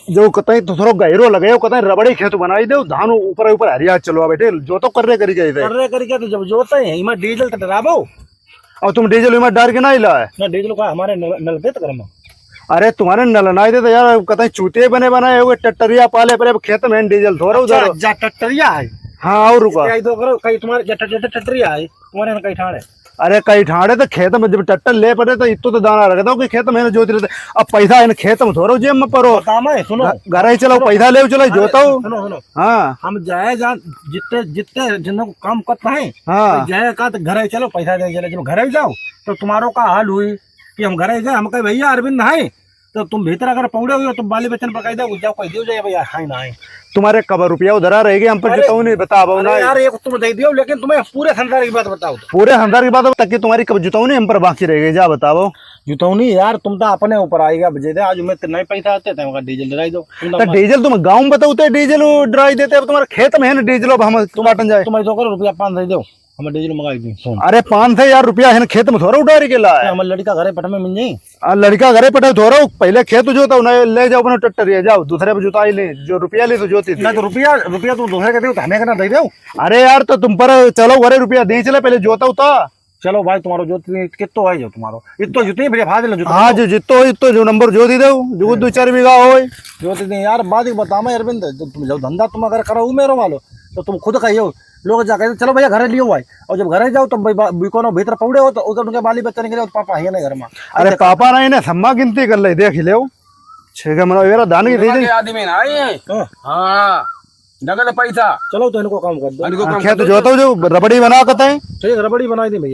जो कतई तो थोड़ा गहरो लगे कतई रबड़ी खेत बनाई दे धान ऊपर ऊपर हरिया चलो बैठे जो तो कर रहे करी गए थे कर रहे करके तो जब जोते हैं इमा डीजल तो डराबो और तुम डीजल में डाल के ना हिला है। ना डीजल का हमारे नल दे तो करम अरे तुम्हारे नल ना दे तो यार कतई चूते बने बनाए हुए टट्टरिया पाले पर खेत में डीजल थोड़ा उधर जा टट्टरिया है हाँ और रुका कई तो करो कई तुम्हारे टट्टरिया है तुम्हारे ना कई ठाणे अरे कई ठाणे तो खेत में जब टट्टर ले पड़े तो इतो तो दाना रखता हूँ कि खेत में जोत रहते अब पैसा इन खेत में थोड़ा जेब में परो काम है सुनो घर ही चलो पैसा ले चलो जोता हूँ। सुनो सुनो हाँ हम जाए जा जितने जितने जिनको काम करता है हाँ जाए का तो घर ही चलो पैसा दे चले जब घर ही जाओ तो तुम्हारो का हाल हुई कि हम घर ही जाए हम कहे भैया अरविंद नहाए तो तुम भीतर अगर पौड़े हुए हो तो बाली बच्चन पकाई दो जाओ कह दियो जाए भैया हाई ना तुम्हारे कब रुपया उधरा रहेगी हम पर जिताऊ नहीं बता पाओ ना यार एक तुम दे दियो लेकिन तुम्हें पूरे संसार की बात बताओ तो पूरे हजार की बात तक कि तुम्हारी कब जिताऊ नहीं हम पर बाकी रहेगी जा बताओ। जुतौनी यार तुम तो अपने ऊपर आएगा बजे दे आज मैं नहीं पैसा आते थे डीजल डराई दो तो डीजल तुम गाँव में बताओ डीजल ड्राई देते अब तुम्हारे खेत में है ना डीजल अब हम तुम बाटन जाए तुम्हें तो करो रुपया 5 दे दो हमें डीजल मंगाई दी सुन अरे 500 यार रुपया है ना खेत में थोड़ा उठारी के ला हमारे लड़का घरे पट में मिल जाई लड़का घरे पटे थोड़ा पहले खेत जोता ले जाओ अपने ट्रैक्टर जाओ दूसरे पे जुताई ले जो रुपया ले तो जोती ना तो रुपया तुम दूसरे का दे तो हमें ना दे दो। अरे यार तो तुम पर चलो घरे रुपया दे चले पहले जोता उता चलो भाई तुम्हारो जो कितो है जो तुम्हारो इतो जितनी बढ़िया भाज लो हाँ जो जितो जो नंबर जो दी दो जो 2-4 बीघा हो जो यार बात बता मैं अरविंद तुम जब धंधा तुम अगर करो मेरो वालो तो तुम खुद कहियो लोग जाकर चलो भैया घरे लियो भाई और जब घरे जाओ तो बिकोनो भीतर पौड़े हो तो उधर उनके बाली बच्चे निकले तो पापा है ना घर में अरे पापा नहीं ने सम्मा गिनती कर ले देख ले छह मना मेरा दान की दे आदमी ना आए हाँ नगद पैसा चलो तो इनको काम कर दो खेत जोता जो रबड़ी बना कता है ठीक रबड़ी बनाई दी भैया।